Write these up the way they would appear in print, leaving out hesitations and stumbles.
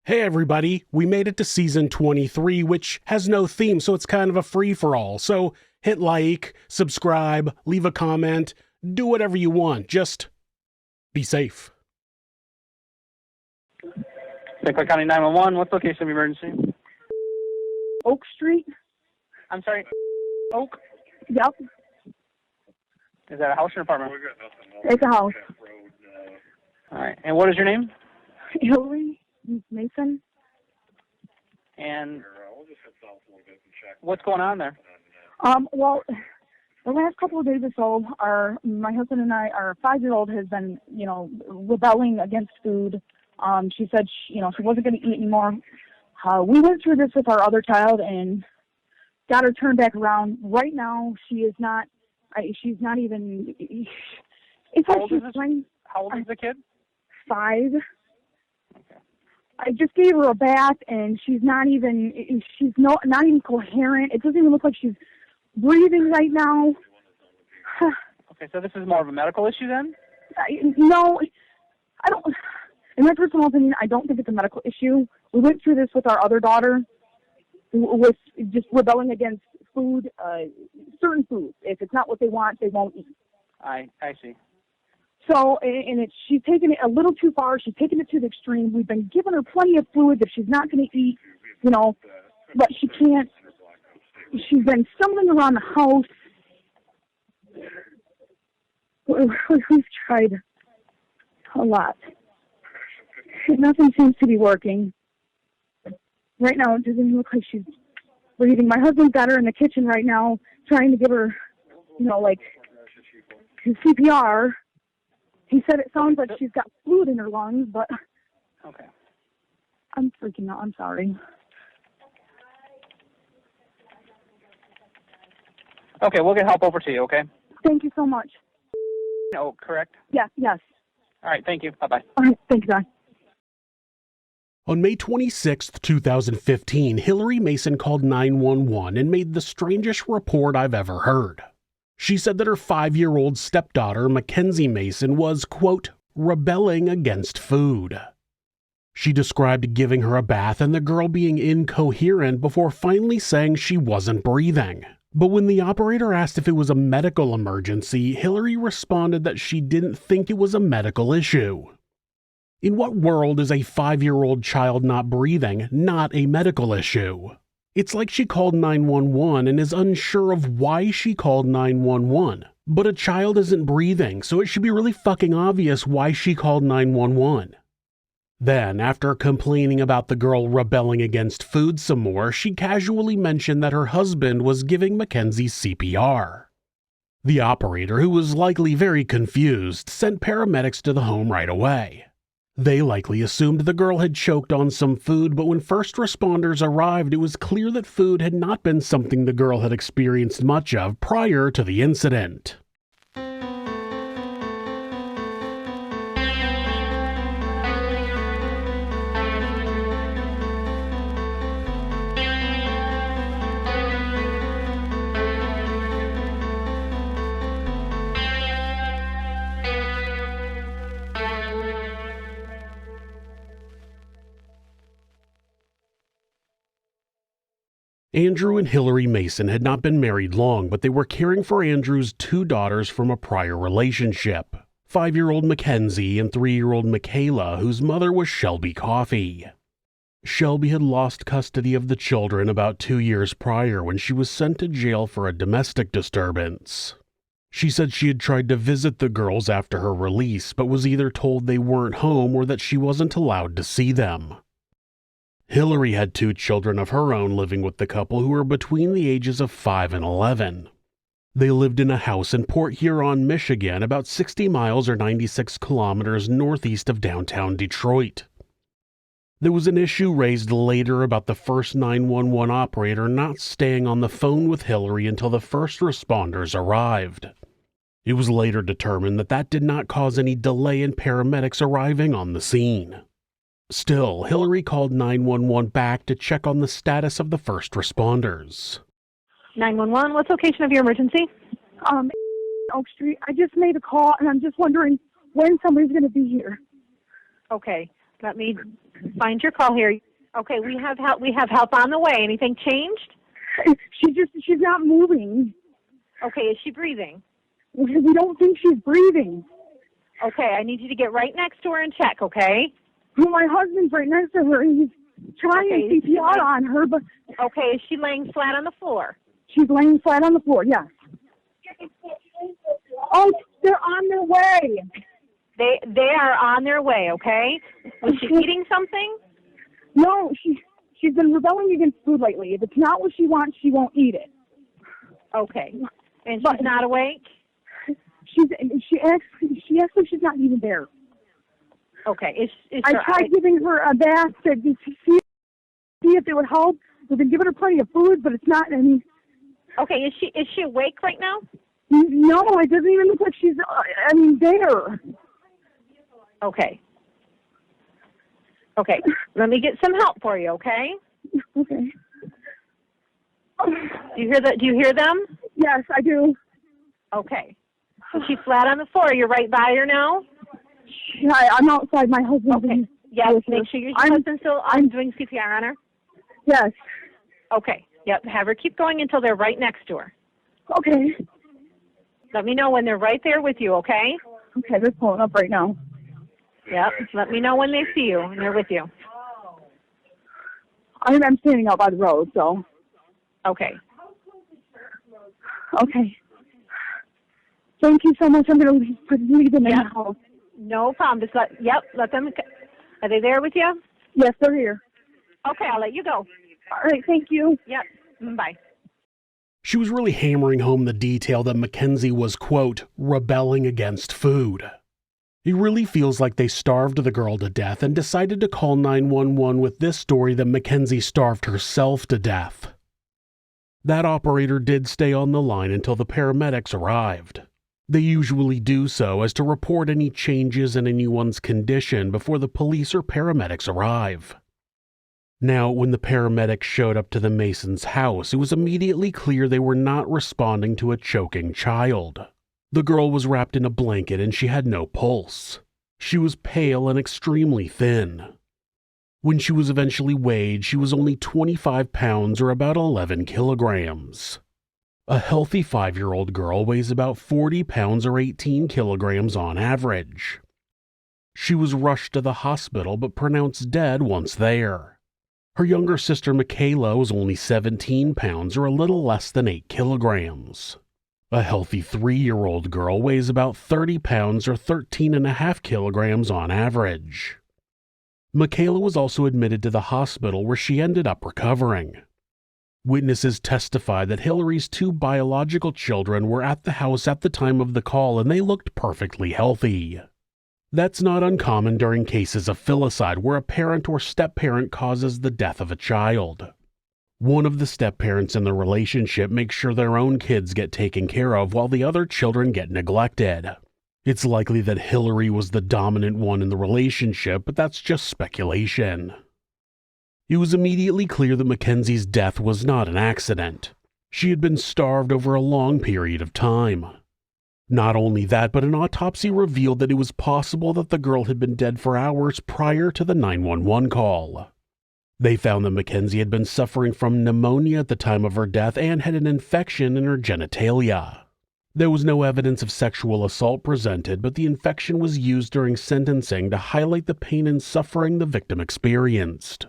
Hey everybody, we made it to season 23, which has no theme, so it's kind of a free-for-all. So hit like, subscribe, leave a comment, do whatever you want. Just be safe. St. Clair County 911, what's the location of emergency? Oak Street. I'm sorry, Oak? Yep, Is that a house or an apartment? it's a house. All right, and what is your name? Hilery Maison. And what's going on there? Well, the last couple of days or so, my husband and I, our 5-year-old has been, rebelling against food. She said, she wasn't going to eat anymore. We went through this with our other child and got her turned back around. Right now, she is not. She's not even. It's How like old she's is this? playing. How old is the kid? 5. Okay. I just gave her a bath, and she's not even. Not even coherent. It doesn't even look like she's breathing right now. Okay, so this is more of a medical issue then? No, I don't. In my personal opinion, I don't think it's a medical issue. We went through this with our other daughter, with just rebelling against food, certain foods. If it's not what they want, they won't eat. I see. So, and she's taken it a little too far. She's taken it to the extreme. We've been giving her plenty of food that she's not going to eat, but she can't. She's been stumbling around the house. We've tried a lot. Nothing seems to be working. Right now, it doesn't look like she's breathing. My husband's got her in the kitchen right now, trying to give her, his CPR. He said it sounds like she's got fluid in her lungs, but Okay. I'm freaking out. I'm sorry. Okay, we'll get help over to you, okay? Thank you so much. Oh, correct? Yes. All right, thank you. Bye-bye. All right, thank you, guys. On May 26, 2015, Hilery Maison called 911 and made the strangest report I've ever heard. She said that her 5-year-old stepdaughter, MacKensie Maison, was, quote, rebelling against food. She described giving her a bath and the girl being incoherent before finally saying she wasn't breathing. But when the operator asked if it was a medical emergency, Hilery responded that she didn't think it was a medical issue. In what world is a 5-year-old child not breathing not a medical issue? It's like she called 911 and is unsure of why she called 911. But a child isn't breathing, so it should be really fucking obvious why she called 911. Then, after complaining about the girl rebelling against food some more, she casually mentioned that her husband was giving MacKensie CPR. The operator, who was likely very confused, sent paramedics to the home right away. They likely assumed the girl had choked on some food, but when first responders arrived, it was clear that food had not been something the girl had experienced much of prior to the incident. Andrew and Hilery Maison had not been married long, but they were caring for Andrew's 2 daughters from a prior relationship, 5-year-old MacKensie and 3-year-old Michaela, whose mother was Shelby Coffey. Shelby had lost custody of the children about 2 years prior when she was sent to jail for a domestic disturbance. She said she had tried to visit the girls after her release, but was either told they weren't home or that she wasn't allowed to see them. Hilery had 2 children of her own living with the couple who were between the ages of 5 and 11. They lived in a house in Port Huron, Michigan, about 60 miles or 96 kilometers northeast of downtown Detroit. There was an issue raised later about the first 911 operator not staying on the phone with Hilery until the first responders arrived. It was later determined that that did not cause any delay in paramedics arriving on the scene. Still, Hilery called 911 back to check on the status of the first responders. 911, what's the location of your emergency? Oak Street. I just made a call, and I'm just wondering when somebody's going to be here. Okay, let me Find your call here. Okay, we have help. We have help on the way. Anything changed? She's not moving. Okay, is she breathing? We don't think she's breathing. Okay, I need you to get right next to her and check, okay? Well, my husband's right next to her, and he's trying CPR on her, but... Okay, is she laying flat on the floor? She's laying flat on the floor, yes. Oh, they're on their way. They are on their way, okay? Was she eating something? No, she's been rebelling against food lately. If it's not what she wants, she won't eat it. Okay. And she's not awake? She acts like she's not even there. Okay. I tried giving her a bath to see if it would help. We've been giving her plenty of food, but it's not. Okay. Is she awake right now? No, it doesn't even look like she's. There. Okay. Okay. Let me get some help for you. Okay. Okay. Do you hear them? Yes, I do. Okay. Is she flat on the floor? You're right by her now? I'm outside my husband. Okay. Yes, make sure your husband's still doing CPR on her. Yes. Okay. Yep. Have her keep going until they're right next to her. Okay. Let me know when they're right there with you, okay? Okay, they're pulling up right now. Yep. Let me know when they see you and they're with you. I'm standing out by the road, so. Okay. Okay. Thank you so much. I'm going to leave them in the house. No problem. Just let them. Are they there with you? Yes, they're here. Okay, I'll let you go. All right, thank you. Yep. Bye. She was really hammering home the detail that MacKensie was, quote, rebelling against food. It really feels like they starved the girl to death and decided to call 911 with this story that MacKensie starved herself to death. That operator did stay on the line until the paramedics arrived. They usually do so as to report any changes in anyone's condition before the police or paramedics arrive. Now, when the paramedics showed up to the Masons' house, it was immediately clear they were not responding to a choking child. The girl was wrapped in a blanket and she had no pulse. She was pale and extremely thin. When she was eventually weighed, she was only 25 pounds or about 11 kilograms. A healthy 5-year-old girl weighs about 40 pounds or 18 kilograms on average. She was rushed to the hospital but pronounced dead once there. Her younger sister Michaela was only 17 pounds or a little less than 8 kilograms. A healthy 3-year-old girl weighs about 30 pounds or 13.5 kilograms on average. Michaela was also admitted to the hospital where she ended up recovering. Witnesses testified that Hilery's 2 biological children were at the house at the time of the call and they looked perfectly healthy. That's not uncommon during cases of filicide where a parent or step-parent causes the death of a child. One of the step-parents in the relationship makes sure their own kids get taken care of while the other children get neglected. It's likely that Hilery was the dominant one in the relationship, but that's just speculation. It was immediately clear that MacKensie's death was not an accident. She had been starved over a long period of time. Not only that, but an autopsy revealed that it was possible that the girl had been dead for hours prior to the 911 call. They found that MacKensie had been suffering from pneumonia at the time of her death and had an infection in her genitalia. There was no evidence of sexual assault presented, but the infection was used during sentencing to highlight the pain and suffering the victim experienced.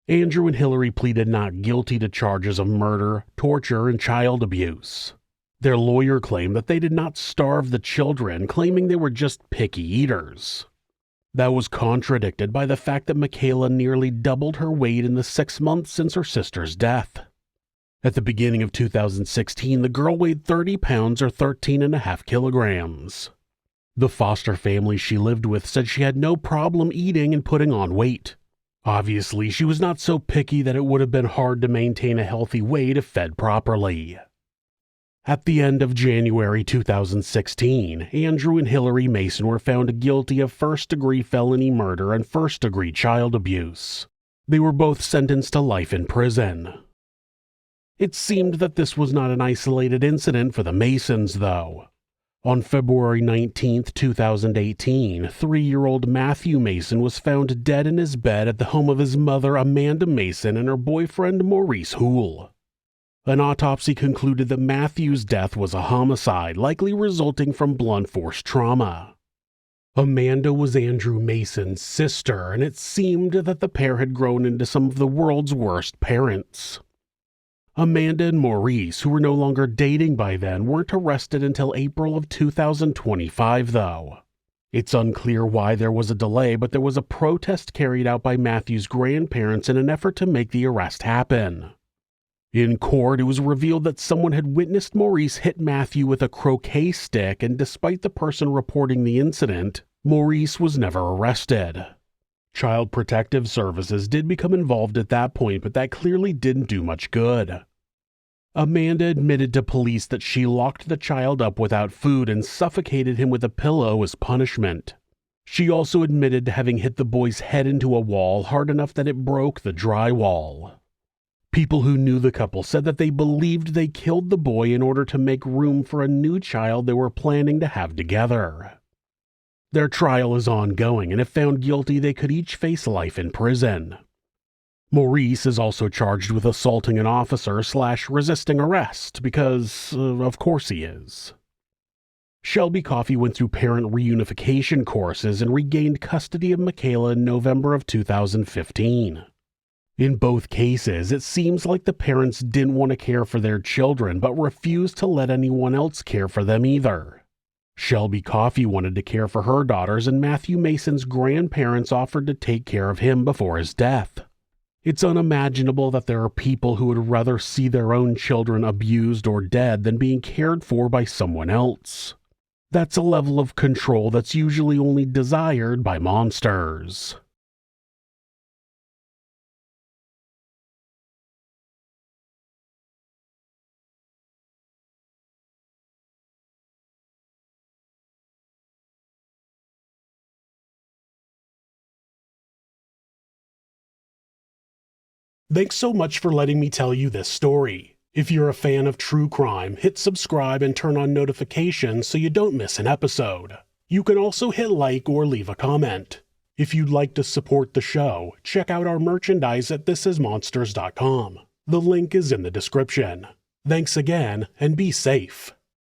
Andrew and Hilery pleaded not guilty to charges of murder, torture, and child abuse. Their lawyer claimed that they did not starve the children, claiming they were just picky eaters. That was contradicted by the fact that Michaela nearly doubled her weight in the 6 months since her sister's death. At the beginning of 2016, the girl weighed 30 pounds or 13.5 kilograms. The foster family she lived with said she had no problem eating and putting on weight. Obviously, she was not so picky that it would have been hard to maintain a healthy weight if fed properly. At the end of January 2016, Andrew and Hilery Maison were found guilty of first-degree felony murder and first-degree child abuse. They were both sentenced to life in prison. It seemed that this was not an isolated incident for the Masons, though. On February 19, 2018, 3-year-old Matthew Maison was found dead in his bed at the home of his mother Amanda Maison and her boyfriend Maurice Houle. An autopsy concluded that Matthew's death was a homicide, likely resulting from blunt force trauma. Amanda was Andrew Mason's sister, and it seemed that the pair had grown into some of the world's worst parents. Amanda and Maurice, who were no longer dating by then, weren't arrested until April of 2025, though. It's unclear why there was a delay, but there was a protest carried out by Matthew's grandparents in an effort to make the arrest happen. In court, it was revealed that someone had witnessed Maurice hit Matthew with a croquet stick, and despite the person reporting the incident, Maurice was never arrested. Child Protective Services did become involved at that point, but that clearly didn't do much good. Amanda admitted to police that she locked the child up without food and suffocated him with a pillow as punishment. She also admitted to having hit the boy's head into a wall hard enough that it broke the drywall. People who knew the couple said that they believed they killed the boy in order to make room for a new child they were planning to have together. Their trial is ongoing, and if found guilty, they could each face life in prison. Maurice is also charged with assaulting an officer / resisting arrest, because, of course he is. Shelby Coffey went through parent reunification courses and regained custody of Michaela in November of 2015. In both cases, it seems like the parents didn't want to care for their children, but refused to let anyone else care for them either. Shelby Coffey wanted to care for her daughters, and Matthew Mason's grandparents offered to take care of him before his death. It's unimaginable that there are people who would rather see their own children abused or dead than being cared for by someone else. That's a level of control that's usually only desired by monsters. Thanks so much for letting me tell you this story. If you're a fan of true crime, hit subscribe and turn on notifications so you don't miss an episode. You can also hit like or leave a comment. If you'd like to support the show, check out our merchandise at thisismonsters.com. The link is in the description. Thanks again, and be safe.